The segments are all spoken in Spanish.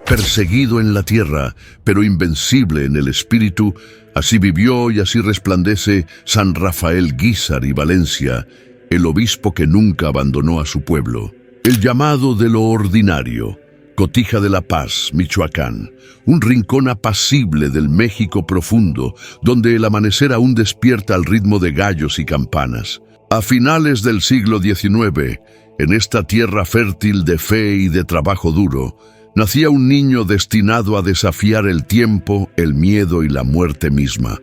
perseguido en la tierra, pero invencible en el espíritu, así vivió y así resplandece San Rafael Guízar y Valencia, el obispo que nunca abandonó a su pueblo. El llamado de lo ordinario, Cotija de la Paz, Michoacán, un rincón apacible del México profundo, donde el amanecer aún despierta al ritmo de gallos y campanas. A finales del siglo XIX, en esta tierra fértil de fe y de trabajo duro, nacía un niño destinado a desafiar el tiempo, el miedo y la muerte misma.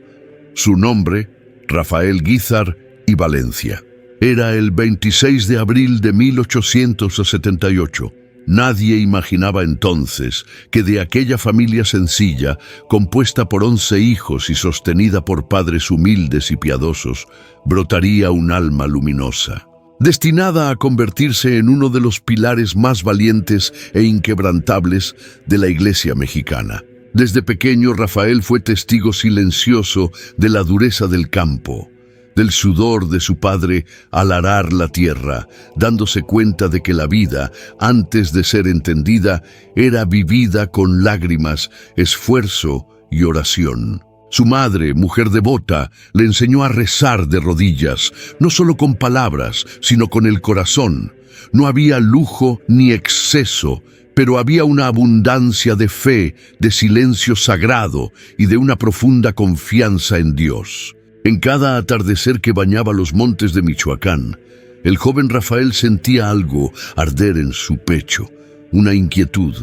Su nombre, Rafael Guízar y Valencia. Era el 26 de abril de 1878. Nadie imaginaba entonces que de aquella familia sencilla, compuesta por 11 hijos y sostenida por padres humildes y piadosos, brotaría un alma luminosa, destinada a convertirse en uno de los pilares más valientes e inquebrantables de la Iglesia mexicana. Desde pequeño, Rafael fue testigo silencioso de la dureza del campo, del sudor de su padre al arar la tierra, dándose cuenta de que la vida, antes de ser entendida, era vivida con lágrimas, esfuerzo y oración. Su madre, mujer devota, le enseñó a rezar de rodillas, no solo con palabras, sino con el corazón. No había lujo ni exceso, pero había una abundancia de fe, de silencio sagrado y de una profunda confianza en Dios. En cada atardecer que bañaba los montes de Michoacán, el joven Rafael sentía algo arder en su pecho, una inquietud,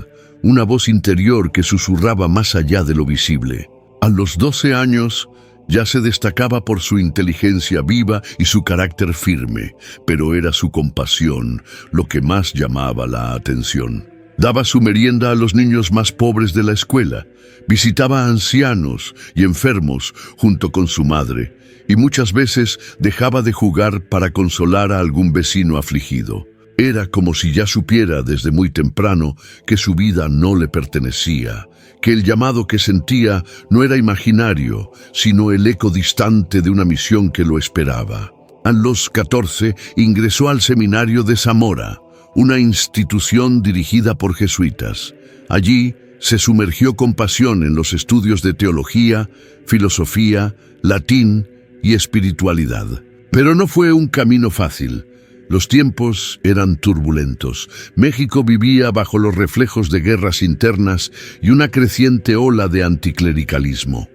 una voz interior que susurraba más allá de lo visible. A los 12 años ya se destacaba por su inteligencia viva y su carácter firme, pero era su compasión lo que más llamaba la atención. Daba su merienda a los niños más pobres de la escuela, visitaba a ancianos y enfermos junto con su madre, y muchas veces dejaba de jugar para consolar a algún vecino afligido. Era como si ya supiera desde muy temprano que su vida no le pertenecía, que el llamado que sentía no era imaginario, sino el eco distante de una misión que lo esperaba. A los 14 ingresó al seminario de Zamora, una institución dirigida por jesuitas. Allí se sumergió con pasión en los estudios de teología, filosofía, latín y espiritualidad. Pero no fue un camino fácil. Los tiempos eran turbulentos. México vivía bajo los reflejos de guerras internas y una creciente ola de anticlericalismo.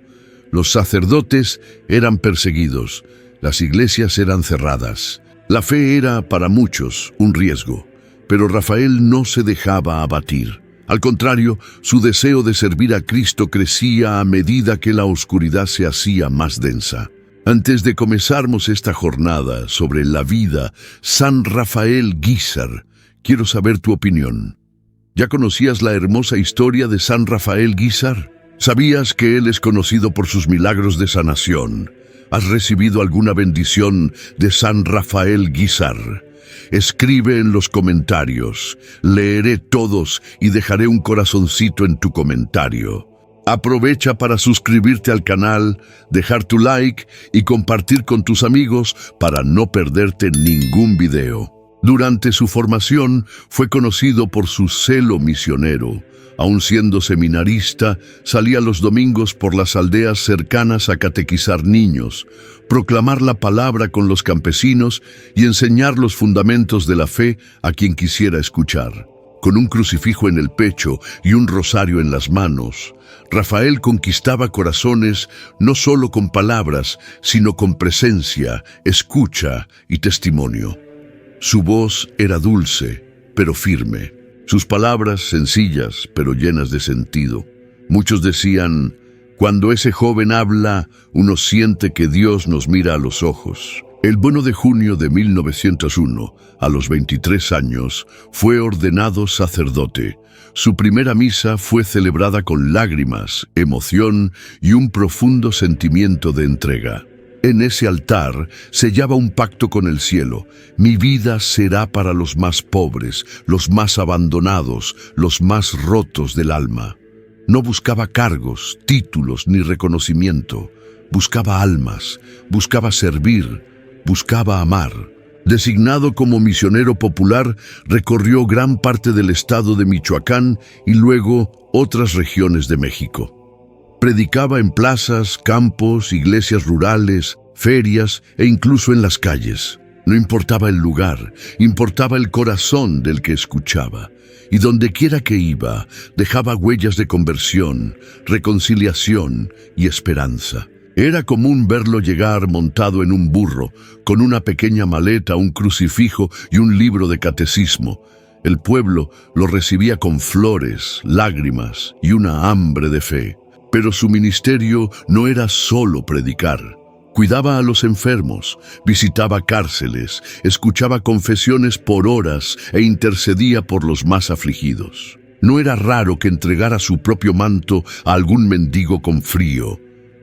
Los sacerdotes eran perseguidos, las iglesias eran cerradas. La fe era, para muchos, un riesgo. Pero Rafael no se dejaba abatir. Al contrario, su deseo de servir a Cristo crecía a medida que la oscuridad se hacía más densa. Antes de comenzarmos esta jornada sobre la vida San Rafael Guízar, quiero saber tu opinión. ¿Ya conocías la hermosa historia de San Rafael Guízar? ¿Sabías que él es conocido por sus milagros de sanación? ¿Has recibido alguna bendición de San Rafael Guízar? Escribe en los comentarios. Leeré todos y dejaré un corazoncito en tu comentario. Aprovecha para suscribirte al canal, dejar tu like y compartir con tus amigos para no perderte ningún video. Durante su formación fue conocido por su celo misionero. Aun siendo seminarista, salía los domingos por las aldeas cercanas a catequizar niños, proclamar la palabra con los campesinos y enseñar los fundamentos de la fe a quien quisiera escuchar. Con un crucifijo en el pecho y un rosario en las manos, Rafael conquistaba corazones no solo con palabras, sino con presencia, escucha y testimonio. Su voz era dulce, pero firme. Sus palabras sencillas, pero llenas de sentido. Muchos decían, cuando ese joven habla, uno siente que Dios nos mira a los ojos. El 1 de junio de 1901, a los 23 años, fue ordenado sacerdote. Su primera misa fue celebrada con lágrimas, emoción y un profundo sentimiento de entrega. En ese altar sellaba un pacto con el cielo. Mi vida será para los más pobres, los más abandonados, los más rotos del alma. No buscaba cargos, títulos ni reconocimiento. Buscaba almas, buscaba servir, buscaba amar. Designado como misionero popular, recorrió gran parte del estado de Michoacán y luego otras regiones de México. Predicaba en plazas, campos, iglesias rurales, ferias e incluso en las calles. No importaba el lugar, importaba el corazón del que escuchaba. Y dondequiera que iba, dejaba huellas de conversión, reconciliación y esperanza. Era común verlo llegar montado en un burro, con una pequeña maleta, un crucifijo y un libro de catecismo. El pueblo lo recibía con flores, lágrimas y una hambre de fe. Pero su ministerio no era solo predicar. Cuidaba a los enfermos, visitaba cárceles, escuchaba confesiones por horas e intercedía por los más afligidos. No era raro que entregara su propio manto a algún mendigo con frío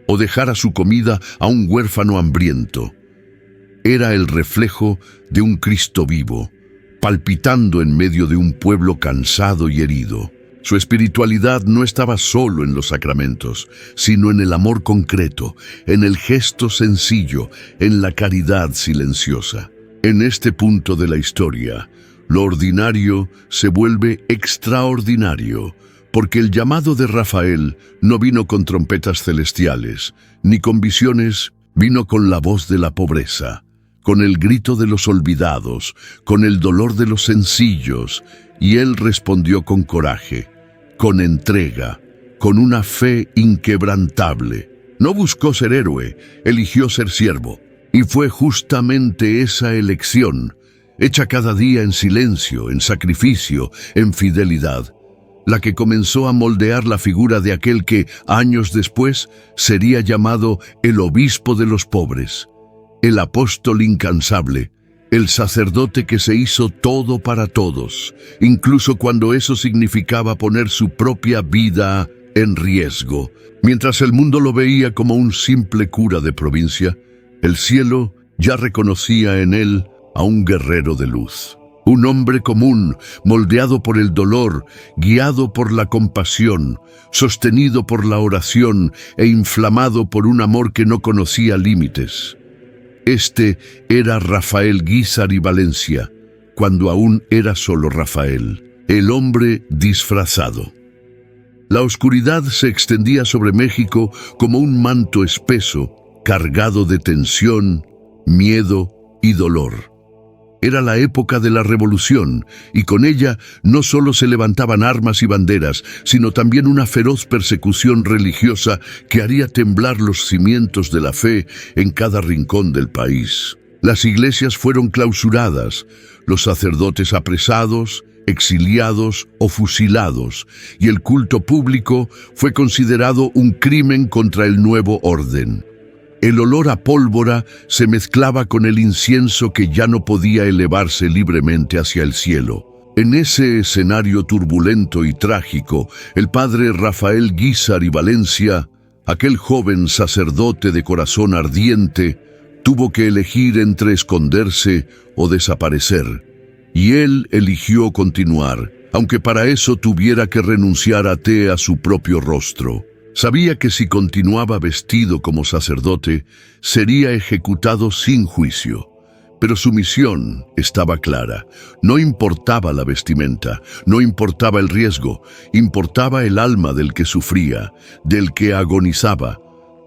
o dejara su comida a un huérfano hambriento. Era el reflejo de un Cristo vivo, palpitando en medio de un pueblo cansado y herido. Su espiritualidad no estaba solo en los sacramentos, sino en el amor concreto, en el gesto sencillo, en la caridad silenciosa. En este punto de la historia, lo ordinario se vuelve extraordinario, porque el llamado de Rafael no vino con trompetas celestiales, ni con visiones, vino con la voz de la pobreza, con el grito de los olvidados, con el dolor de los sencillos, y él respondió con coraje, con entrega, con una fe inquebrantable. No buscó ser héroe, eligió ser siervo. Y fue justamente esa elección, hecha cada día en silencio, en sacrificio, en fidelidad, la que comenzó a moldear la figura de aquel que, años después, sería llamado el obispo de los pobres, el apóstol incansable, el sacerdote que se hizo todo para todos, incluso cuando eso significaba poner su propia vida en riesgo. Mientras el mundo lo veía como un simple cura de provincia, el cielo ya reconocía en él a un guerrero de luz. Un hombre común, moldeado por el dolor, guiado por la compasión, sostenido por la oración e inflamado por un amor que no conocía límites. Este era Rafael Guízar y Valencia, cuando aún era solo Rafael, el hombre disfrazado. La oscuridad se extendía sobre México como un manto espeso, cargado de tensión, miedo y dolor. Era la época de la revolución, y con ella no solo se levantaban armas y banderas, sino también una feroz persecución religiosa que haría temblar los cimientos de la fe en cada rincón del país. Las iglesias fueron clausuradas, los sacerdotes apresados, exiliados o fusilados, y el culto público fue considerado un crimen contra el nuevo orden. El olor a pólvora se mezclaba con el incienso que ya no podía elevarse libremente hacia el cielo. En ese escenario turbulento y trágico, el padre Rafael Guízar y Valencia, aquel joven sacerdote de corazón ardiente, tuvo que elegir entre esconderse o desaparecer. Y él eligió continuar, aunque para eso tuviera que renunciar a su propio rostro. Sabía que si continuaba vestido como sacerdote, sería ejecutado sin juicio. Pero su misión estaba clara. No importaba la vestimenta, no importaba el riesgo, importaba el alma del que sufría, del que agonizaba,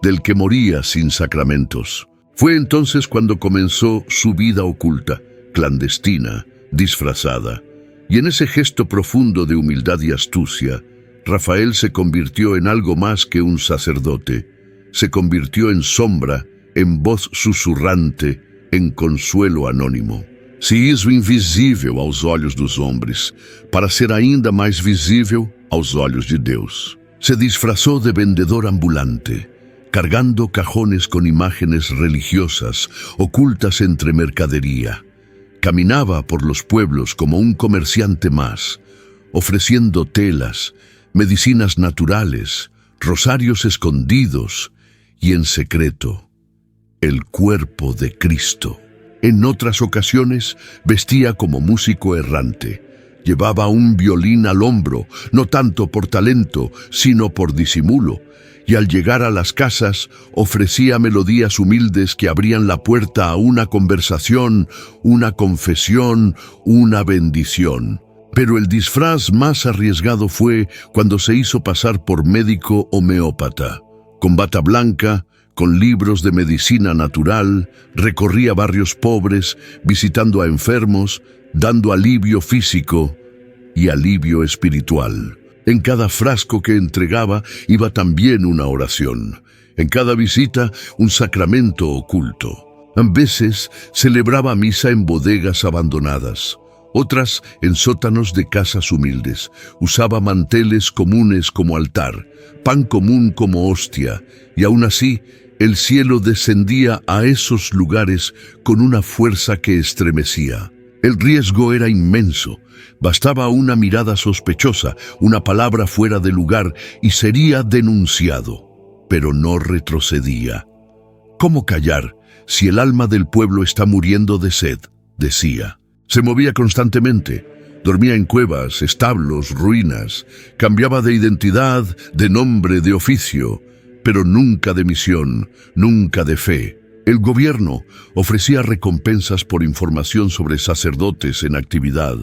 del que moría sin sacramentos. Fue entonces cuando comenzó su vida oculta, clandestina, disfrazada. Y en ese gesto profundo de humildad y astucia, Rafael se convirtió en algo más que un sacerdote. Se convirtió en sombra, en voz susurrante, em consuelo anônimo. Se hizo invisível aos olhos dos homens, para ser ainda mais visível aos olhos de Deus. Se disfrazó de vendedor ambulante, cargando cajones con imágenes religiosas ocultas entre mercadería. Caminaba por los pueblos como un comerciante más, ofreciendo telas, medicinas naturales, rosarios escondidos y en secreto, el cuerpo de Cristo. En otras ocasiones vestía como músico errante, Llevaba un violín al hombro, no tanto por talento, sino por disimulo, y al llegar a las casas ofrecía melodías humildes que abrían la puerta a una conversación, una confesión, una bendición. Pero el disfraz más arriesgado fue cuando se hizo pasar por médico homeópata. Con bata blanca, con libros de medicina natural, recorría barrios pobres, visitando a enfermos, dando alivio físico y alivio espiritual. En cada frasco que entregaba iba también una oración. En cada visita, un sacramento oculto. A veces celebraba misa en bodegas abandonadas, otras en sótanos de casas humildes. Usaba manteles comunes como altar, pan común como hostia, y aún así el cielo descendía a esos lugares con una fuerza que estremecía. El riesgo era inmenso. Bastaba una mirada sospechosa, una palabra fuera de lugar y sería denunciado. Pero no retrocedía. ¿Cómo callar si el alma del pueblo está muriendo de sed?, decía. Se movía constantemente. Dormía en cuevas, establos, ruinas. Cambiaba de identidad, de nombre, de oficio, pero nunca de misión, nunca de fe. El gobierno ofrecía recompensas por información sobre sacerdotes en actividad.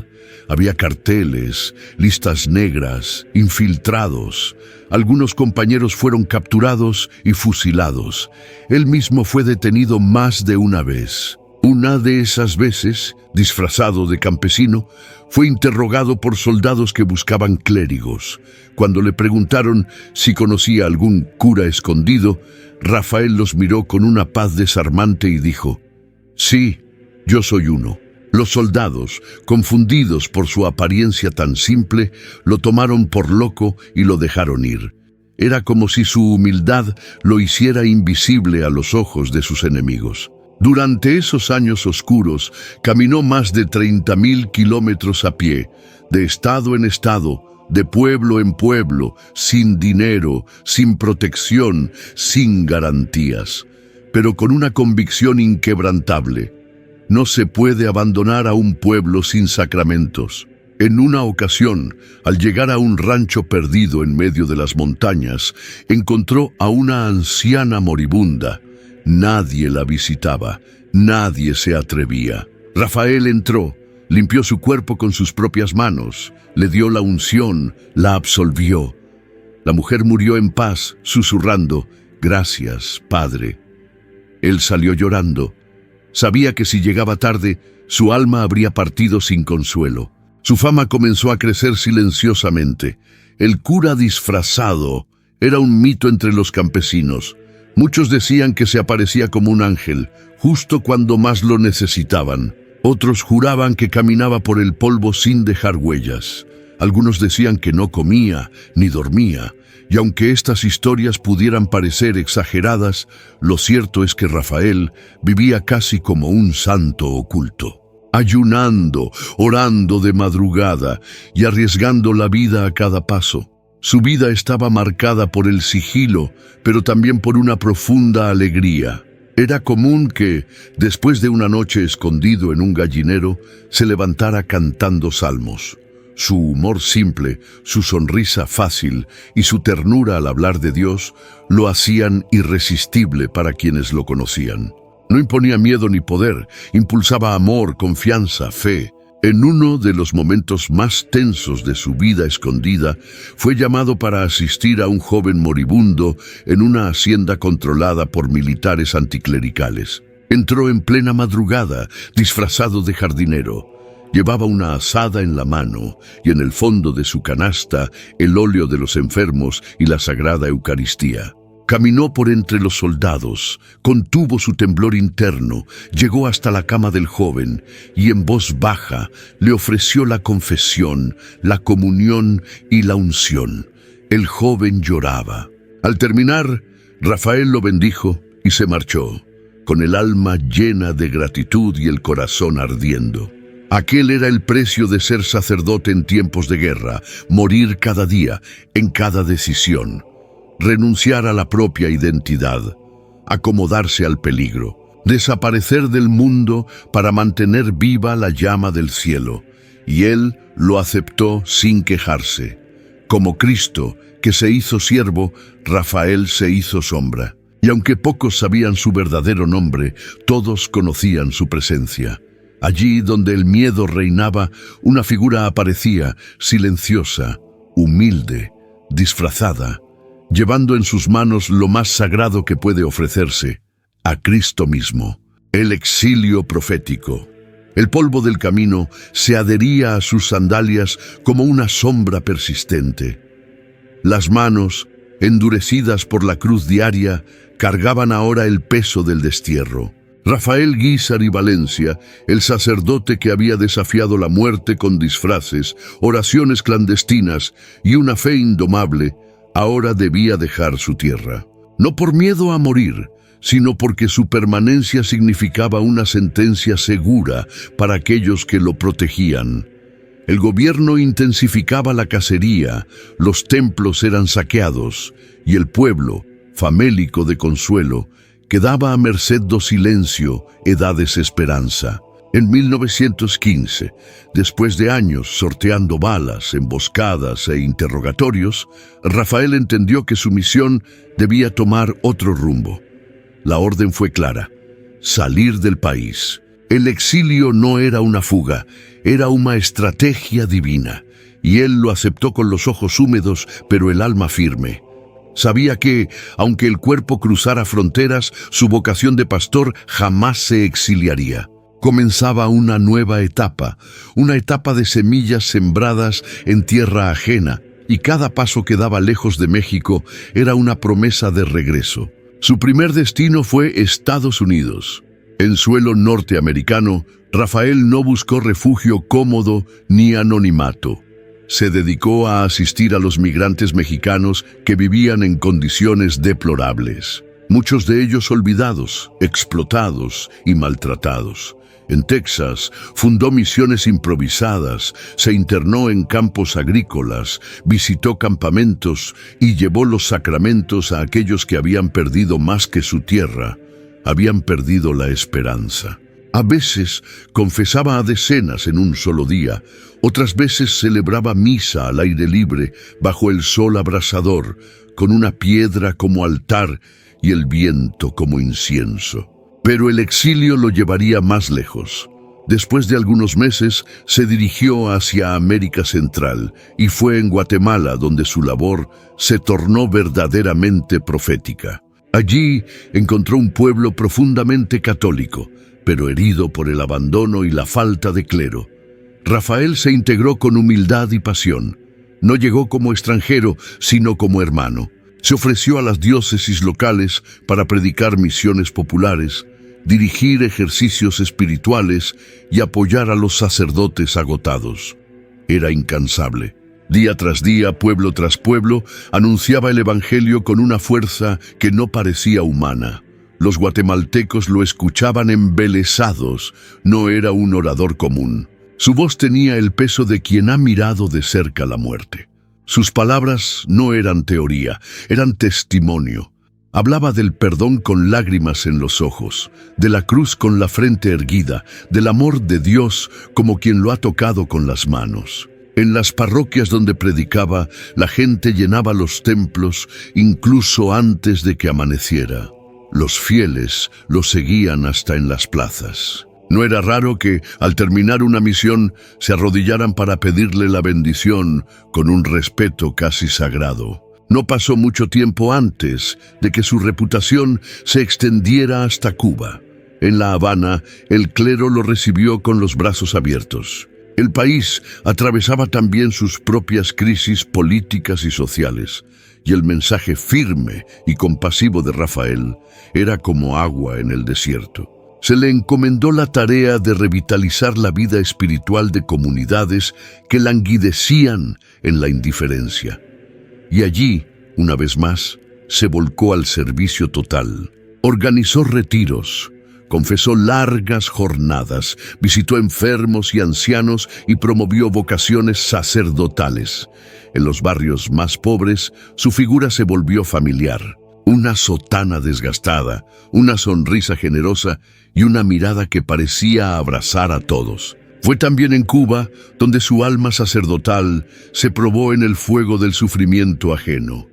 Había carteles, listas negras, infiltrados. Algunos compañeros fueron capturados y fusilados. Él mismo fue detenido más de una vez. Una de esas veces, disfrazado de campesino, fue interrogado por soldados que buscaban clérigos. Cuando le preguntaron si conocía algún cura escondido, Rafael los miró con una paz desarmante y dijo: «Sí, yo soy uno». Los soldados, confundidos por su apariencia tan simple, lo tomaron por loco y lo dejaron ir. Era como si su humildad lo hiciera invisible a los ojos de sus enemigos. Durante esos años oscuros, caminó más de 30.000 kilómetros a pie, de estado en estado, de pueblo en pueblo, sin dinero, sin protección, sin garantías, pero con una convicción inquebrantable. No se puede abandonar a un pueblo sin sacramentos. En una ocasión, al llegar a un rancho perdido en medio de las montañas, encontró a una anciana moribunda. Nadie la visitaba, nadie se atrevía. Rafael entró, limpió su cuerpo con sus propias manos, le dio la unción, la absolvió. La mujer murió en paz, susurrando: «Gracias, Padre». Él salió llorando. Sabía que si llegaba tarde, su alma habría partido sin consuelo. Su fama comenzó a crecer silenciosamente. El cura disfrazado era un mito entre los campesinos. Muchos decían que se aparecía como un ángel, justo cuando más lo necesitaban. Otros juraban que caminaba por el polvo sin dejar huellas. Algunos decían que no comía ni dormía, y aunque estas historias pudieran parecer exageradas, lo cierto es que Rafael vivía casi como un santo oculto, ayunando, orando de madrugada y arriesgando la vida a cada paso. Su vida estaba marcada por el sigilo, pero también por una profunda alegría. Era común que, después de una noche escondido en un gallinero, se levantara cantando salmos. Su humor simple, su sonrisa fácil y su ternura al hablar de Dios lo hacían irresistible para quienes lo conocían. No imponía miedo ni poder, impulsaba amor, confianza, fe. En uno de los momentos más tensos de su vida escondida, fue llamado para asistir a un joven moribundo en una hacienda controlada por militares anticlericales. Entró en plena madrugada, disfrazado de jardinero. Llevaba una azada en la mano y en el fondo de su canasta el óleo de los enfermos y la sagrada Eucaristía. Caminó por entre los soldados, contuvo su temblor interno, llegó hasta la cama del joven y en voz baja le ofreció la confesión, la comunión y la unción. El joven lloraba. Al terminar, Rafael lo bendijo y se marchó, con el alma llena de gratitud y el corazón ardiendo. Aquel era el precio de ser sacerdote en tiempos de guerra, morir cada día, en cada decisión. Renunciar a la propia identidad, acomodarse al peligro, desaparecer del mundo para mantener viva la llama del cielo. y él lo aceptó sin quejarse. Como Cristo, que se hizo siervo, Rafael se hizo sombra. Y aunque pocos sabían su verdadero nombre, todos conocían su presencia. Allí donde el miedo reinaba, una figura aparecía, silenciosa, humilde, disfrazada, llevando en sus manos lo más sagrado que puede ofrecerse, a Cristo mismo, el exilio profético. El polvo del camino se adhería a sus sandalias como una sombra persistente. Las manos, endurecidas por la cruz diaria, cargaban ahora el peso del destierro. Rafael Guízar y Valencia, el sacerdote que había desafiado la muerte con disfraces, oraciones clandestinas y una fe indomable, ahora debía dejar su tierra. No por miedo a morir, sino porque su permanencia significaba una sentencia segura para aquellos que lo protegían. El gobierno intensificaba la cacería, los templos eran saqueados, y el pueblo, famélico de consuelo, quedaba a merced do silencio e da desesperanza. En 1915, después de años sorteando balas, emboscadas e interrogatorios, Rafael entendió que su misión debía tomar otro rumbo. La orden fue clara: salir del país. El exilio no era una fuga, era una estrategia divina, y él lo aceptó con los ojos húmedos, pero el alma firme. Sabía que, aunque el cuerpo cruzara fronteras, su vocación de pastor jamás se exiliaría. Comenzaba una nueva etapa, una etapa de semillas sembradas en tierra ajena, y cada paso que daba lejos de México era una promesa de regreso. Su primer destino fue Estados Unidos. En suelo norteamericano, Rafael no buscó refugio cómodo ni anonimato. Se dedicó a asistir a los migrantes mexicanos que vivían en condiciones deplorables, muchos de ellos olvidados, explotados y maltratados. En Texas, fundó misiones improvisadas, se internó en campos agrícolas, visitó campamentos y llevó los sacramentos a aquellos que habían perdido más que su tierra, habían perdido la esperanza. A veces confesaba a decenas en un solo día, otras veces celebraba misa al aire libre, bajo el sol abrasador, con una piedra como altar y el viento como incienso. Pero el exilio lo llevaría más lejos. Después de algunos meses, se dirigió hacia América Central y fue en Guatemala donde su labor se tornó verdaderamente profética. Allí encontró un pueblo profundamente católico, pero herido por el abandono y la falta de clero. Rafael se integró con humildad y pasión. No llegó como extranjero, sino como hermano. Se ofreció a las diócesis locales para predicar misiones populares, dirigir ejercicios espirituales y apoyar a los sacerdotes agotados. Era incansable. Día tras día, pueblo tras pueblo, anunciaba el evangelio con una fuerza que no parecía humana. Los guatemaltecos lo escuchaban embelesados. No era un orador común. Su voz tenía el peso de quien ha mirado de cerca la muerte. Sus palabras no eran teoría, eran testimonio. Hablaba del perdón con lágrimas en los ojos, de la cruz con la frente erguida, del amor de Dios como quien lo ha tocado con las manos. En las parroquias donde predicaba, la gente llenaba los templos incluso antes de que amaneciera. Los fieles lo seguían hasta en las plazas. No era raro que, al terminar una misión, se arrodillaran para pedirle la bendición con un respeto casi sagrado. No pasó mucho tiempo antes de que su reputación se extendiera hasta Cuba. En La Habana, el clero lo recibió con los brazos abiertos. El país atravesaba también sus propias crisis políticas y sociales, y el mensaje firme y compasivo de Rafael era como agua en el desierto. Se le encomendó la tarea de revitalizar la vida espiritual de comunidades que languidecían en la indiferencia. Y allí, una vez más, se volcó al servicio total. Organizó retiros, confesó largas jornadas, visitó enfermos y ancianos y promovió vocaciones sacerdotales. En los barrios más pobres, su figura se volvió familiar. Una sotana desgastada, una sonrisa generosa y una mirada que parecía abrazar a todos. Fue también en Cuba donde su alma sacerdotal se probó en el fuego del sufrimiento ajeno.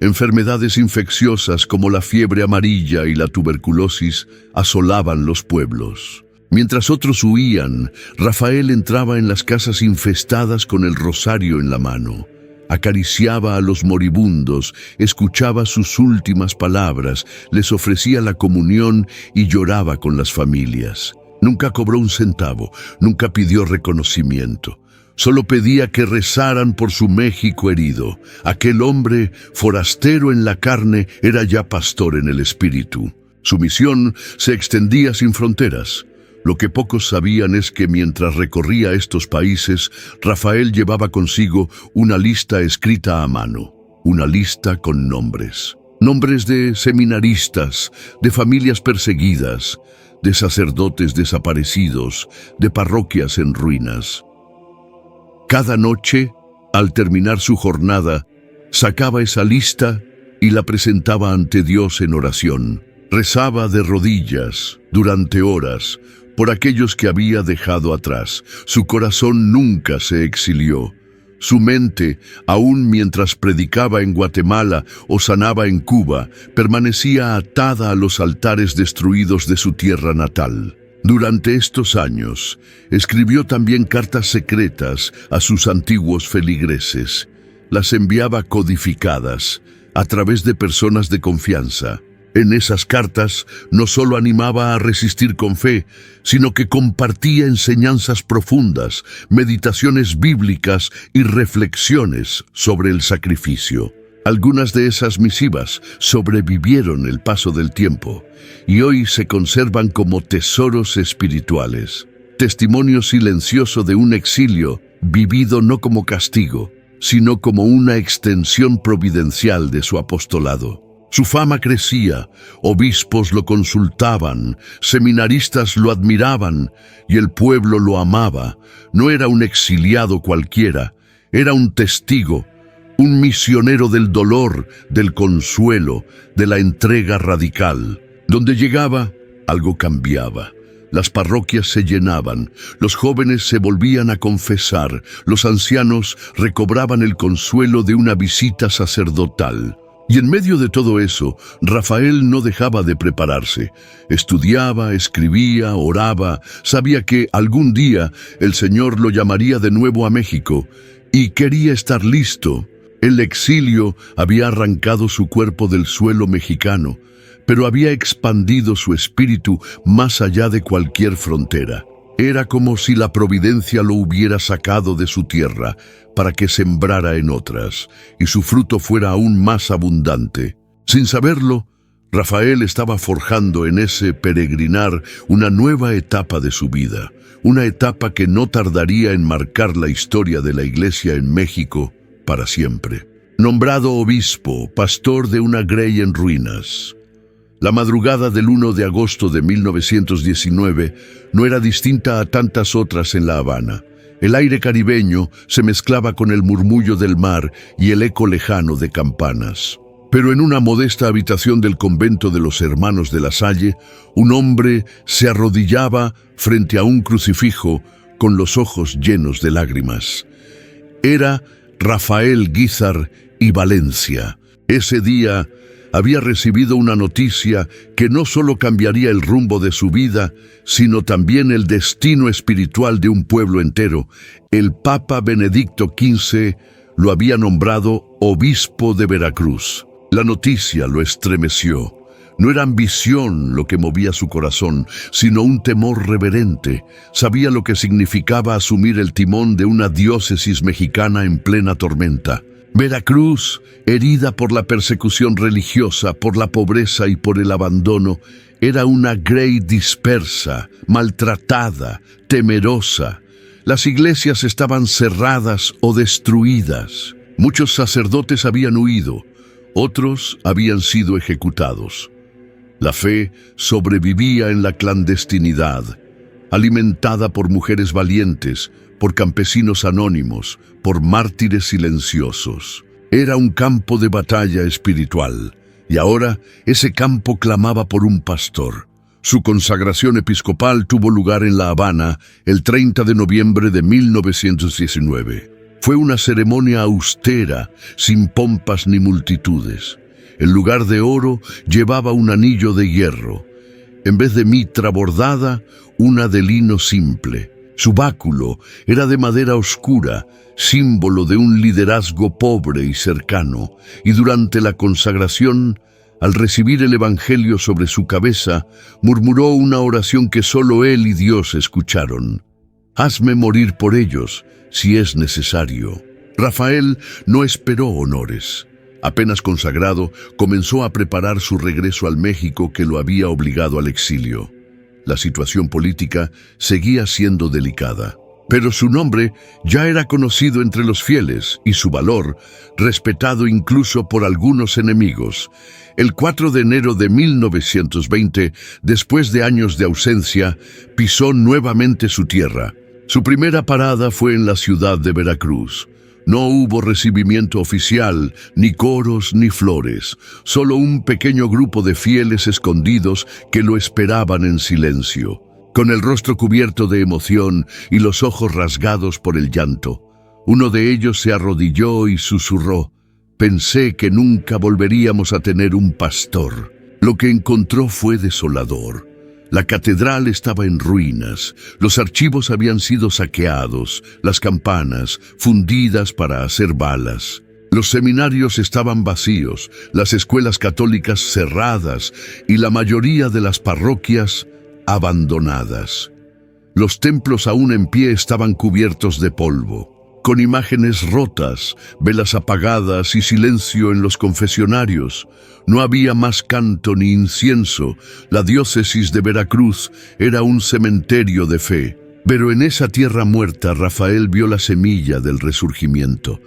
Enfermedades infecciosas como la fiebre amarilla y la tuberculosis asolaban los pueblos. Mientras otros huían, Rafael entraba en las casas infestadas con el rosario en la mano. Acariciaba a los moribundos, escuchaba sus últimas palabras, les ofrecía la comunión y lloraba con las familias. Nunca cobró un centavo, nunca pidió reconocimiento. Solo pedía que rezaran por su México herido. Aquel hombre, forastero en la carne, era ya pastor en el espíritu. Su misión se extendía sin fronteras. Lo que pocos sabían es que mientras recorría estos países, Rafael llevaba consigo una lista escrita a mano, una lista con nombres. Nombres de seminaristas, de familias perseguidas, de sacerdotes desaparecidos, de parroquias en ruinas. Cada noche, al terminar su jornada, sacaba esa lista y la presentaba ante Dios en oración. Rezaba de rodillas, durante horas, por aquellos que había dejado atrás. Su corazón nunca se exilió. Su mente, aun mientras predicaba en Guatemala o sanaba en Cuba, permanecía atada a los altares destruidos de su tierra natal. Durante estos años, escribió también cartas secretas a sus antiguos feligreses. Las enviaba codificadas, a través de personas de confianza. En esas cartas no solo animaba a resistir con fe, sino que compartía enseñanzas profundas, meditaciones bíblicas y reflexiones sobre el sacrificio. Algunas de esas misivas sobrevivieron el paso del tiempo y hoy se conservan como tesoros espirituales, testimonio silencioso de un exilio vivido no como castigo, sino como una extensión providencial de su apostolado. Su fama crecía, obispos lo consultaban, seminaristas lo admiraban y el pueblo lo amaba. No era un exiliado cualquiera, era un testigo, un misionero del dolor, del consuelo, de la entrega radical. Donde llegaba, algo cambiaba. Las parroquias se llenaban, los jóvenes se volvían a confesar, los ancianos recobraban el consuelo de una visita sacerdotal. Y en medio de todo eso, Rafael no dejaba de prepararse. Estudiaba, escribía, oraba, sabía que algún día el Señor lo llamaría de nuevo a México y quería estar listo. El exilio había arrancado su cuerpo del suelo mexicano, pero había expandido su espíritu más allá de cualquier frontera. Era como si la providencia lo hubiera sacado de su tierra para que sembrara en otras, y su fruto fuera aún más abundante. Sin saberlo, Rafael estaba forjando en ese peregrinar una nueva etapa de su vida, una etapa que no tardaría en marcar la historia de la Iglesia en México para siempre. Nombrado obispo, pastor de una grey en ruinas. La madrugada del 1 de agosto de 1919 no era distinta a tantas otras en La Habana. El aire caribeño se mezclaba con el murmullo del mar y el eco lejano de campanas. Pero en una modesta habitación del convento de los Hermanos de la Salle, un hombre se arrodillaba frente a un crucifijo con los ojos llenos de lágrimas. Era Rafael Guízar y Valencia. Ese día había recibido una noticia que no solo cambiaría el rumbo de su vida, sino también el destino espiritual de un pueblo entero. El Papa Benedicto XV lo había nombrado obispo de Veracruz. La noticia lo estremeció. No era ambición lo que movía su corazón, sino un temor reverente. Sabía lo que significaba asumir el timón de una diócesis mexicana en plena tormenta. Veracruz, herida por la persecución religiosa, por la pobreza y por el abandono, era una grey dispersa, maltratada, temerosa. Las iglesias estaban cerradas o destruidas. Muchos sacerdotes habían huido, otros habían sido ejecutados. La fe sobrevivía en la clandestinidad, alimentada por mujeres valientes, por campesinos anónimos, por mártires silenciosos. Era un campo de batalla espiritual, y ahora ese campo clamaba por un pastor, Su consagración episcopal tuvo lugar en La Habana el 30 de noviembre de 1919. Fue una ceremonia austera, sin pompas ni multitudes. En lugar de oro, llevaba un anillo de hierro. En vez de mitra bordada, una de lino simple. Su báculo era de madera oscura, símbolo de un liderazgo pobre y cercano, y durante la consagración, al recibir el Evangelio sobre su cabeza, murmuró una oración que solo él y Dios escucharon. «Hazme morir por ellos, si es necesario». Rafael no esperó honores. Apenas consagrado, comenzó a preparar su regreso al México que lo había obligado al exilio. La situación política seguía siendo delicada, pero su nombre ya era conocido entre los fieles y su valor, respetado incluso por algunos enemigos. El 4 de enero de 1920, después de años de ausencia, pisó nuevamente su tierra. Su primera parada fue en la ciudad de Veracruz. No hubo recibimiento oficial, ni coros ni flores, solo un pequeño grupo de fieles escondidos que lo esperaban en silencio, con el rostro cubierto de emoción y los ojos rasgados por el llanto. Uno de ellos se arrodilló y susurró: «Pensé que nunca volveríamos a tener un pastor». Lo que encontró fue desolador. La catedral estaba en ruinas, los archivos habían sido saqueados, las campanas fundidas para hacer balas. Los seminarios estaban vacíos, las escuelas católicas cerradas y la mayoría de las parroquias abandonadas. Los templos aún en pie estaban cubiertos de polvo, con imágenes rotas, velas apagadas y silencio en los confesionarios. No había más canto ni incienso. La diócesis de Veracruz era un cementerio de fe. Pero en esa tierra muerta, Rafael vio la semilla del resurgimiento.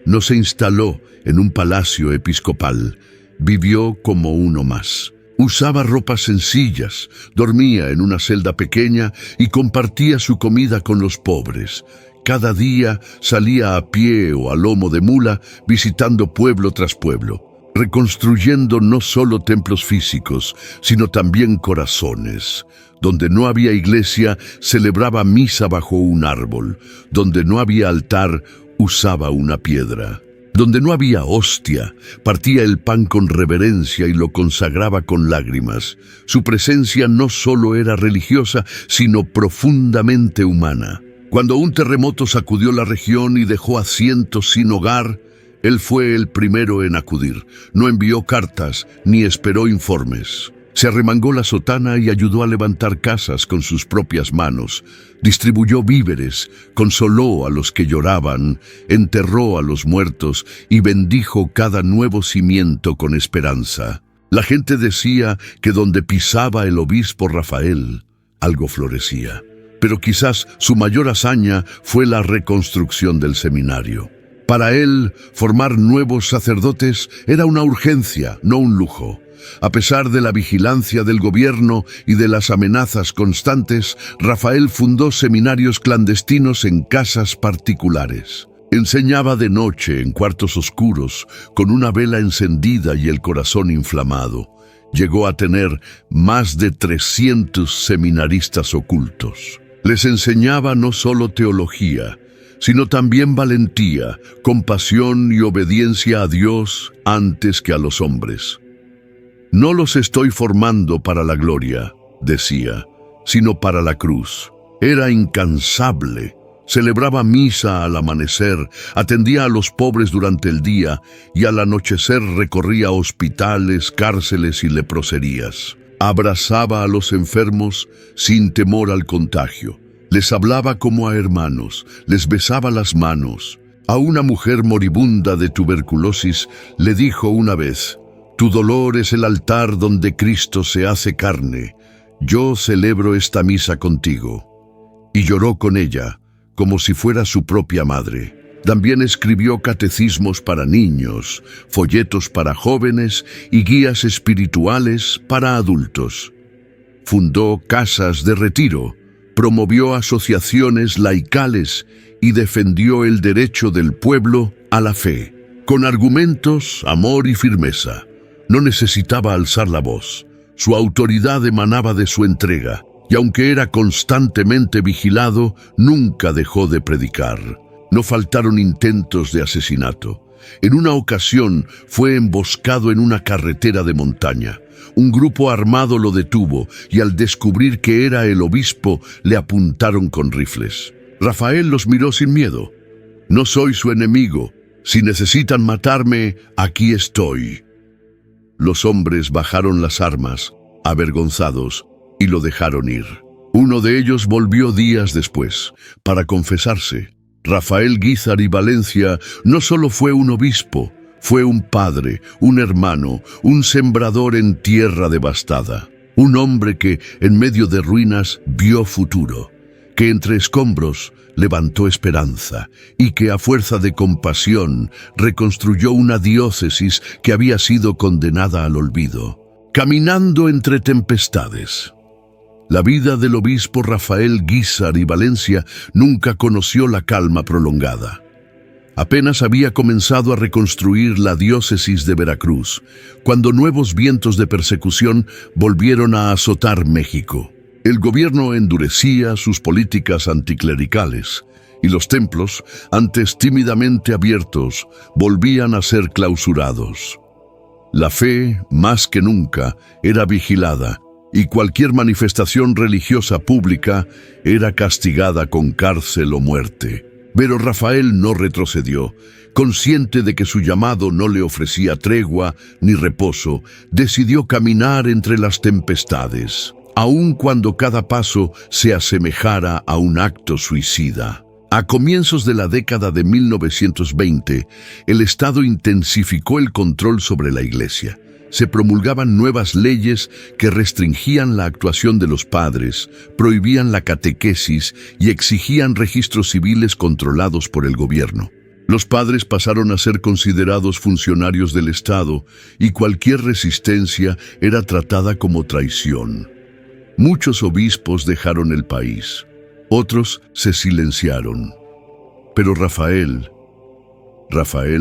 No se instaló en un palacio episcopal. Vivió como uno más. Usaba ropas sencillas, dormía en una celda pequeña y compartía su comida con los pobres. Cada día salía a pie o a lomo de mula, visitando pueblo tras pueblo, reconstruyendo no solo templos físicos, sino también corazones. Donde no había iglesia, celebraba misa bajo un árbol. Donde no había altar, usaba una piedra. Donde no había hostia, partía el pan con reverencia y lo consagraba con lágrimas. Su presencia no solo era religiosa, sino profundamente humana. Cuando un terremoto sacudió la región y dejó a cientos sin hogar, él fue el primero en acudir. No envió cartas ni esperó informes. Se arremangó la sotana y ayudó a levantar casas con sus propias manos. Distribuyó víveres, consoló a los que lloraban, enterró a los muertos y bendijo cada nuevo cimiento con esperanza. La gente decía que donde pisaba el obispo Rafael, algo florecía. Pero quizás su mayor hazaña fue la reconstrucción del seminario. Para él, formar nuevos sacerdotes era una urgencia, no un lujo. A pesar de la vigilancia del gobierno y de las amenazas constantes, Rafael fundó seminarios clandestinos en casas particulares. Enseñaba de noche en cuartos oscuros, con una vela encendida y el corazón inflamado. Llegó a tener más de 300 seminaristas ocultos. Les enseñaba no solo teología, sino también valentía, compasión y obediencia a Dios antes que a los hombres. «No los estoy formando para la gloria», decía, «sino para la cruz». Era incansable. Celebraba misa al amanecer, atendía a los pobres durante el día y al anochecer recorría hospitales, cárceles y leproserías. Abrazaba a los enfermos sin temor al contagio. Les hablaba como a hermanos, les besaba las manos. A una mujer moribunda de tuberculosis le dijo una vez: «Tu dolor es el altar donde Cristo se hace carne. Yo celebro esta misa contigo». Y lloró con ella, como si fuera su propia madre. También escribió catecismos para niños, folletos para jóvenes y guías espirituales para adultos. Fundó casas de retiro, promovió asociaciones laicales y defendió el derecho del pueblo a la fe. Con argumentos, amor y firmeza. No necesitaba alzar la voz, Su autoridad emanaba de su entrega, y aunque era constantemente vigilado, nunca dejó de predicar. No faltaron intentos de asesinato. En una ocasión fue emboscado en una carretera de montaña. Un grupo armado lo detuvo y al descubrir que era el obispo, le apuntaron con rifles. Rafael los miró sin miedo. «No soy su enemigo. Si necesitan matarme, aquí estoy». Los hombres bajaron las armas, avergonzados, y lo dejaron ir. Uno de ellos volvió días después, para confesarse. Rafael Guízar y Valencia no solo fue un obispo, fue un padre, un hermano, un sembrador en tierra devastada. Un hombre que, en medio de ruinas, vio futuro, que entre escombros levantó esperanza y que a fuerza de compasión reconstruyó una diócesis que había sido condenada al olvido. Caminando entre tempestades. La vida del obispo Rafael Guízar y Valencia nunca conoció la calma prolongada. Apenas había comenzado a reconstruir la diócesis de Veracruz, cuando nuevos vientos de persecución volvieron a azotar México. El gobierno endurecía sus políticas anticlericales, y los templos, antes tímidamente abiertos, volvían a ser clausurados. La fe, más que nunca, era vigilada, y cualquier manifestación religiosa pública era castigada con cárcel o muerte. Pero Rafael no retrocedió. Consciente de que su llamado no le ofrecía tregua ni reposo, decidió caminar entre las tempestades, aun cuando cada paso se asemejara a un acto suicida. A comienzos de la década de 1920, el Estado intensificó el control sobre la Iglesia. Se promulgaban nuevas leyes que restringían la actuación de los padres, prohibían la catequesis y exigían registros civiles controlados por el gobierno. Los padres pasaron a ser considerados funcionarios del Estado y cualquier resistencia era tratada como traición. Muchos obispos dejaron el país, otros se silenciaron. Pero Rafael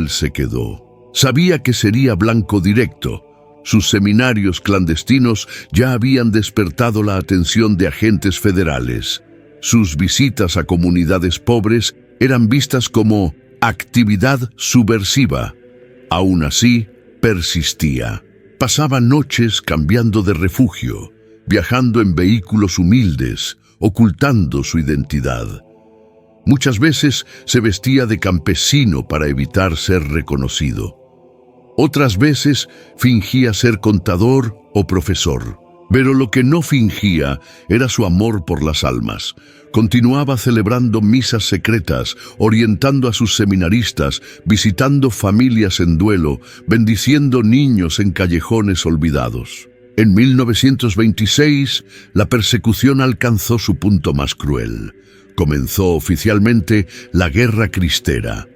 se quedó. Sabía que sería blanco directo. Sus seminarios clandestinos ya habían despertado la atención de agentes federales. Sus visitas a comunidades pobres eran vistas como actividad subversiva. Aún así, persistía. Pasaba noches cambiando de refugio, viajando en vehículos humildes, ocultando su identidad. Muchas veces se vestía de campesino para evitar ser reconocido. Otras veces fingía ser contador o profesor. Pero lo que no fingía era su amor por las almas. Continuaba celebrando misas secretas, orientando a sus seminaristas, visitando familias en duelo, bendiciendo niños en callejones olvidados. En 1926, la persecución alcanzó su punto más cruel. Comenzó oficialmente la Guerra Cristera.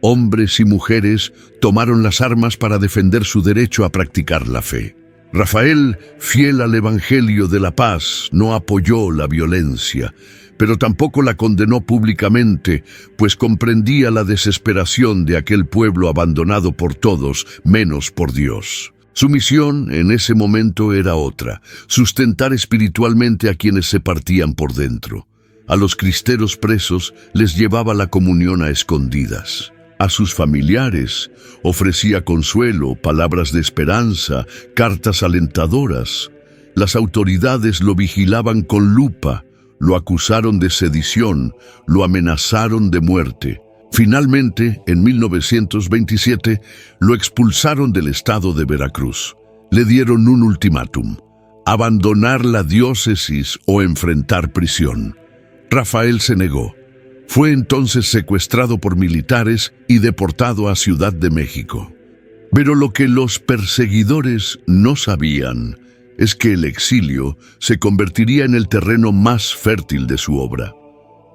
Hombres y mujeres tomaron las armas para defender su derecho a practicar la fe. Rafael, fiel al Evangelio de la paz, no apoyó la violencia, pero tampoco la condenó públicamente, pues comprendía la desesperación de aquel pueblo abandonado por todos, menos por Dios. Su misión en ese momento era otra: sustentar espiritualmente a quienes se partían por dentro. A los cristeros presos les llevaba la comunión a escondidas. A sus familiares ofrecía consuelo, palabras de esperanza, cartas alentadoras. Las autoridades lo vigilaban con lupa, lo acusaron de sedición, lo amenazaron de muerte. Finalmente, en 1927, lo expulsaron del estado de Veracruz. Le dieron un ultimátum: abandonar la diócesis o enfrentar prisión. Rafael se negó. Fue entonces secuestrado por militares y deportado a Ciudad de México. Pero lo que los perseguidores no sabían es que el exilio se convertiría en el terreno más fértil de su obra.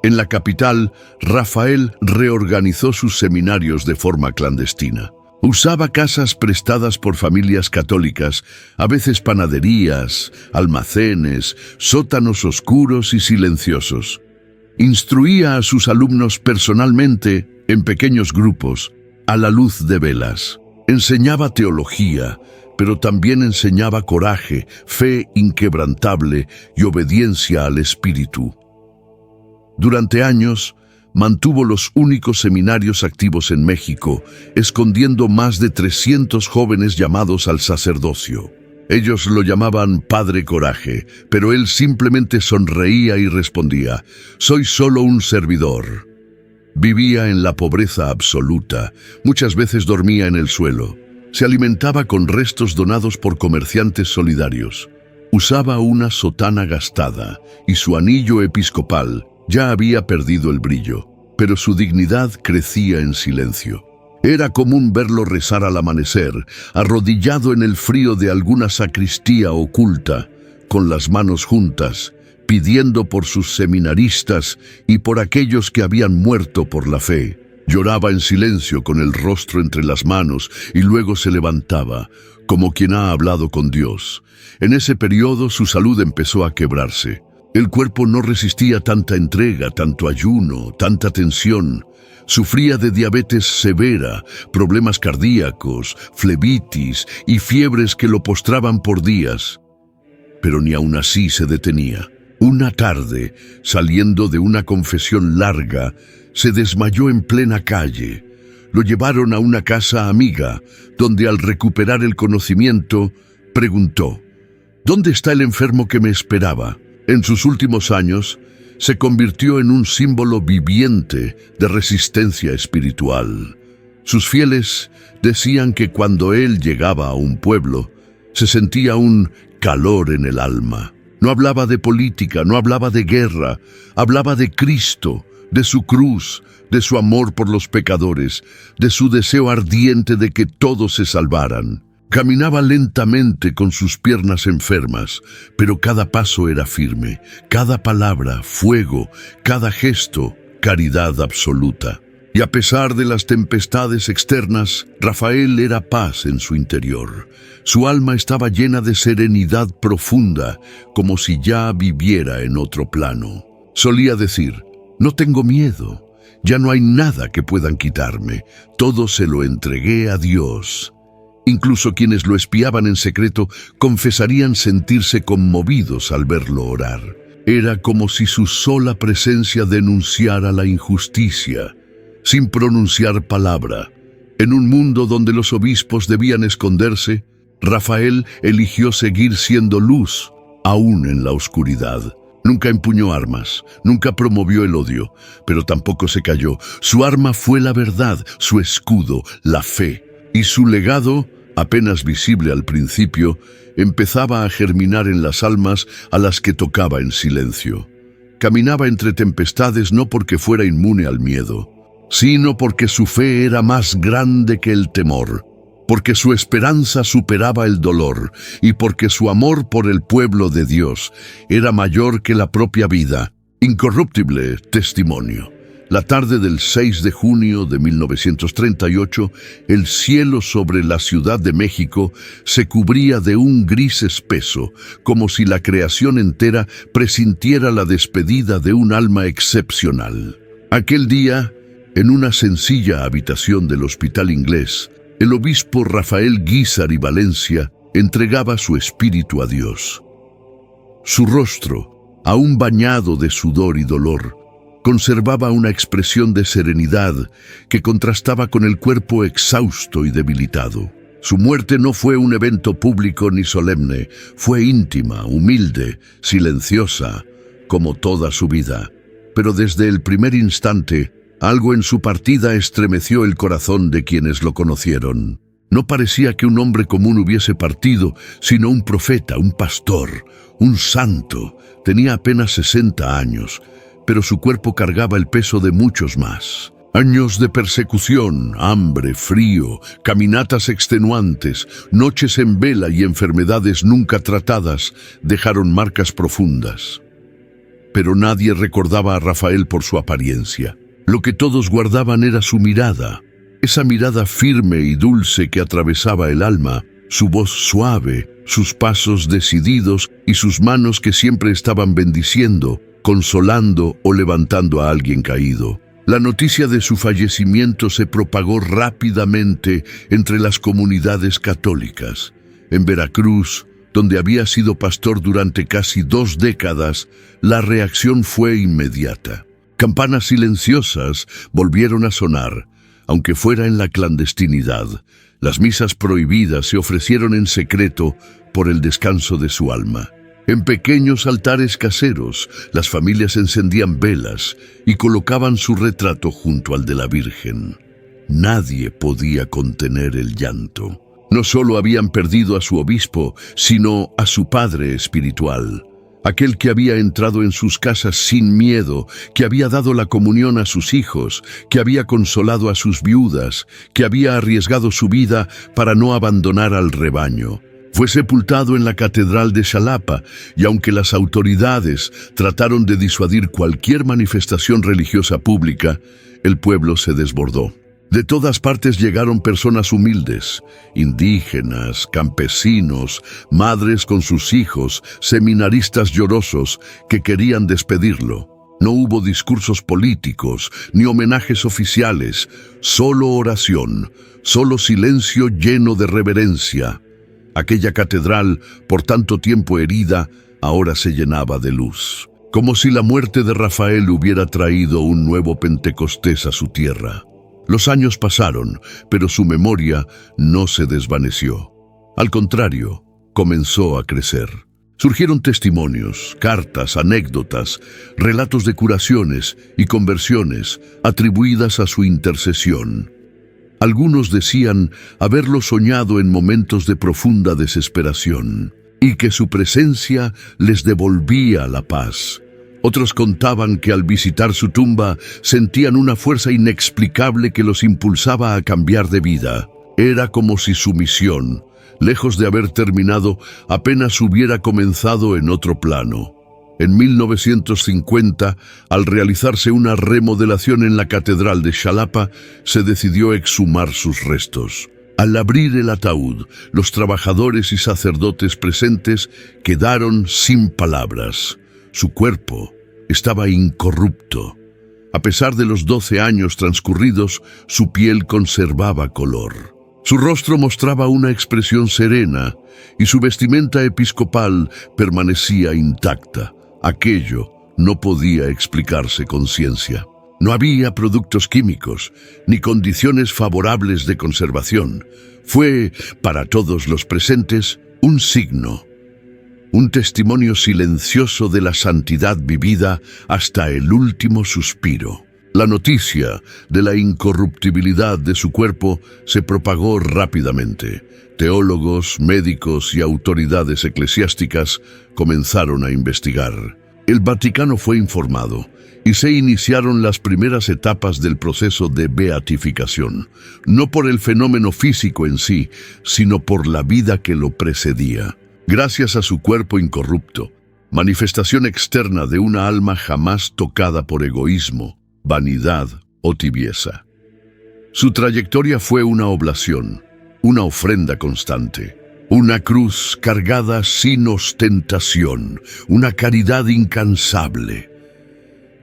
En la capital, Rafael reorganizó sus seminarios de forma clandestina. Usaba casas prestadas por familias católicas, a veces panaderías, almacenes, sótanos oscuros y silenciosos. Instruía a sus alumnos personalmente, en pequeños grupos, a la luz de velas. Enseñaba teología, pero también enseñaba coraje, fe inquebrantable y obediencia al Espíritu. Durante años, mantuvo los únicos seminarios activos en México, escondiendo más de 300 jóvenes llamados al sacerdocio. Ellos lo llamaban Padre Coraje, pero él simplemente sonreía y respondía: «Soy solo un servidor». Vivía en la pobreza absoluta, muchas veces dormía en el suelo. Se alimentaba con restos donados por comerciantes solidarios. Usaba una sotana gastada y su anillo episcopal ya había perdido el brillo, pero su dignidad crecía en silencio. Era común verlo rezar al amanecer, arrodillado en el frío de alguna sacristía oculta, con las manos juntas, pidiendo por sus seminaristas y por aquellos que habían muerto por la fe. Lloraba en silencio con el rostro entre las manos y luego se levantaba, como quien ha hablado con Dios. En ese periodo su salud empezó a quebrarse. El cuerpo no resistía tanta entrega, tanto ayuno, tanta tensión. Sufría de diabetes severa, problemas cardíacos, flebitis y fiebres que lo postraban por días. Pero ni aun así se detenía. Una tarde, saliendo de una confesión larga, se desmayó en plena calle. Lo llevaron a una casa amiga, donde al recuperar el conocimiento, preguntó: «¿Dónde está el enfermo que me esperaba?». En sus últimos años, se convirtió en un símbolo viviente de resistencia espiritual. Sus fieles decían que cuando él llegaba a un pueblo, se sentía un calor en el alma. No hablaba de política, no hablaba de guerra, hablaba de Cristo, de su cruz, de su amor por los pecadores, de su deseo ardiente de que todos se salvaran. Caminaba lentamente con sus piernas enfermas, pero cada paso era firme, cada palabra, fuego, cada gesto, caridad absoluta. Y a pesar de las tempestades externas, Rafael era paz en su interior. Su alma estaba llena de serenidad profunda, como si ya viviera en otro plano. Solía decir: «No tengo miedo, ya no hay nada que puedan quitarme, todo se lo entregué a Dios». Incluso quienes lo espiaban en secreto confesarían sentirse conmovidos al verlo orar. Era como si su sola presencia denunciara la injusticia, sin pronunciar palabra. En un mundo donde los obispos debían esconderse, Rafael eligió seguir siendo luz, aún en la oscuridad. Nunca empuñó armas, nunca promovió el odio, pero tampoco se cayó. Su arma fue la verdad, su escudo, la fe. Y su legado, apenas visible al principio, empezaba a germinar en las almas a las que tocaba en silencio. Caminaba entre tempestades no porque fuera inmune al miedo, sino porque su fe era más grande que el temor, porque su esperanza superaba el dolor y porque su amor por el pueblo de Dios era mayor que la propia vida. Incorruptible testimonio. La tarde del 6 de junio de 1938, el cielo sobre la Ciudad de México se cubría de un gris espeso, como si la creación entera presintiera la despedida de un alma excepcional. Aquel día, en una sencilla habitación del Hospital Inglés, el obispo Rafael Guízar y Valencia entregaba su espíritu a Dios. Su rostro, aún bañado de sudor y dolor, conservaba una expresión de serenidad que contrastaba con el cuerpo exhausto y debilitado. Su muerte no fue un evento público ni solemne, fue íntima, humilde, silenciosa, como toda su vida. Pero desde el primer instante, algo en su partida estremeció el corazón de quienes lo conocieron. No parecía que un hombre común hubiese partido, sino un profeta, un pastor, un santo. Tenía apenas 60 años, pero su cuerpo cargaba el peso de muchos más. Años de persecución, hambre, frío, caminatas extenuantes, noches en vela y enfermedades nunca tratadas dejaron marcas profundas. Pero nadie recordaba a Rafael por su apariencia. Lo que todos guardaban era su mirada, esa mirada firme y dulce que atravesaba el alma, su voz suave, sus pasos decididos y sus manos que siempre estaban bendiciendo, consolando o levantando a alguien caído. La noticia de su fallecimiento se propagó rápidamente entre las comunidades católicas. En Veracruz, donde había sido pastor durante casi 2 décadas, la reacción fue inmediata. Campanas silenciosas volvieron a sonar, aunque fuera en la clandestinidad. Las misas prohibidas se ofrecieron en secreto por el descanso de su alma. En pequeños altares caseros, las familias encendían velas y colocaban su retrato junto al de la Virgen. Nadie podía contener el llanto. No solo habían perdido a su obispo, sino a su padre espiritual, aquel que había entrado en sus casas sin miedo, que había dado la comunión a sus hijos, que había consolado a sus viudas, que había arriesgado su vida para no abandonar al rebaño. Fue sepultado en la Catedral de Xalapa, y aunque las autoridades trataron de disuadir cualquier manifestación religiosa pública, el pueblo se desbordó. De todas partes llegaron personas humildes, indígenas, campesinos, madres con sus hijos, seminaristas llorosos que querían despedirlo. No hubo discursos políticos, ni homenajes oficiales, solo oración, solo silencio lleno de reverencia. Aquella catedral, por tanto tiempo herida, ahora se llenaba de luz, como si la muerte de Rafael hubiera traído un nuevo Pentecostés a su tierra. Los años pasaron, pero su memoria no se desvaneció. Al contrario, comenzó a crecer. Surgieron testimonios, cartas, anécdotas, relatos de curaciones y conversiones atribuidas a su intercesión. Algunos decían haberlo soñado en momentos de profunda desesperación y que su presencia les devolvía la paz. Otros contaban que al visitar su tumba sentían una fuerza inexplicable que los impulsaba a cambiar de vida. Era como si su misión, lejos de haber terminado, apenas hubiera comenzado en otro plano. En 1950, al realizarse una remodelación en la Catedral de Xalapa, se decidió exhumar sus restos. Al abrir el ataúd, los trabajadores y sacerdotes presentes quedaron sin palabras. Su cuerpo estaba incorrupto. A pesar de los 12 años transcurridos, su piel conservaba color. Su rostro mostraba una expresión serena y su vestimenta episcopal permanecía intacta. Aquello no podía explicarse con ciencia. No había productos químicos, ni condiciones favorables de conservación. Fue, para todos los presentes, un signo, un testimonio silencioso de la santidad vivida hasta el último suspiro. La noticia de la incorruptibilidad de su cuerpo se propagó rápidamente. Teólogos, médicos y autoridades eclesiásticas comenzaron a investigar. El Vaticano fue informado y se iniciaron las primeras etapas del proceso de beatificación, no por el fenómeno físico en sí, sino por la vida que lo precedía. Gracias a su cuerpo incorrupto, manifestación externa de una alma jamás tocada por egoísmo, vanidad o tibieza. Su trayectoria fue una oblación, una ofrenda constante, una cruz cargada sin ostentación, una caridad incansable.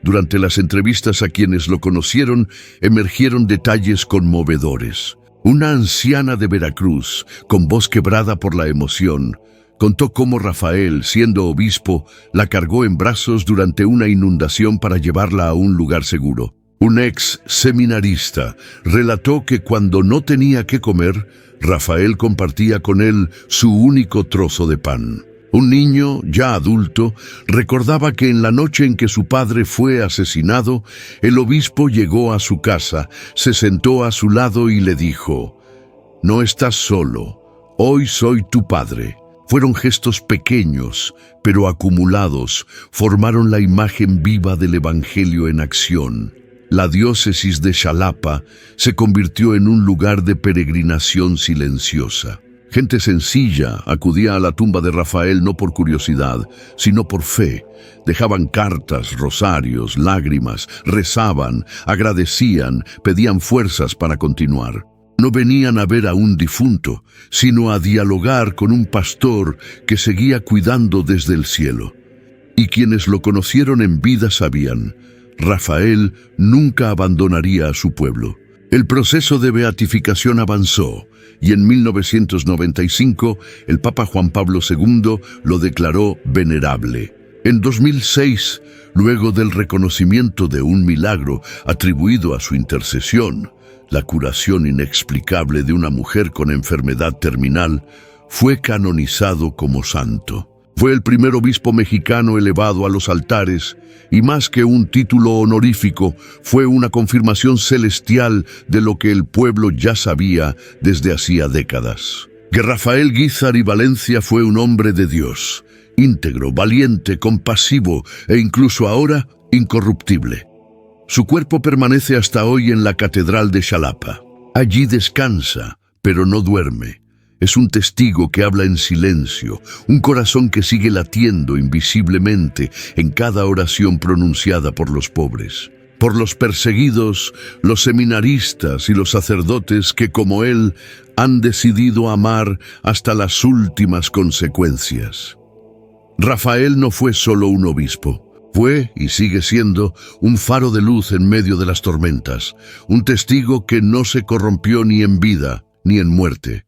Durante las entrevistas a quienes lo conocieron, emergieron detalles conmovedores. Una anciana de Veracruz, con voz quebrada por la emoción, contó cómo Rafael, siendo obispo, la cargó en brazos durante una inundación para llevarla a un lugar seguro. Un ex seminarista relató que cuando no tenía qué comer, Rafael compartía con él su único trozo de pan. Un niño, ya adulto, recordaba que en la noche en que su padre fue asesinado, el obispo llegó a su casa, se sentó a su lado y le dijo: «No estás solo, hoy soy tu padre». Fueron gestos pequeños, pero acumulados, formaron la imagen viva del Evangelio en acción. La diócesis de Xalapa se convirtió en un lugar de peregrinación silenciosa. Gente sencilla acudía a la tumba de Rafael no por curiosidad, sino por fe. Dejaban cartas, rosarios, lágrimas, rezaban, agradecían, pedían fuerzas para continuar. No venían a ver a un difunto, sino a dialogar con un pastor que seguía cuidando desde el cielo. Y quienes lo conocieron en vida sabían: Rafael nunca abandonaría a su pueblo. El proceso de beatificación avanzó y en 1995 el Papa Juan Pablo II lo declaró venerable. En 2006, luego del reconocimiento de un milagro atribuido a su intercesión, la curación inexplicable de una mujer con enfermedad terminal, fue canonizado como santo. Fue el primer obispo mexicano elevado a los altares y más que un título honorífico, fue una confirmación celestial de lo que el pueblo ya sabía desde hacía décadas. Que Rafael Guízar y Valencia fue un hombre de Dios, íntegro, valiente, compasivo e incluso ahora incorruptible. Su cuerpo permanece hasta hoy en la Catedral de Xalapa. Allí descansa, pero no duerme. Es un testigo que habla en silencio, un corazón que sigue latiendo invisiblemente en cada oración pronunciada por los pobres, por los perseguidos, los seminaristas y los sacerdotes que, como él, han decidido amar hasta las últimas consecuencias. Rafael no fue solo un obispo. Fue y sigue siendo un faro de luz en medio de las tormentas, un testigo que no se corrompió ni en vida ni en muerte.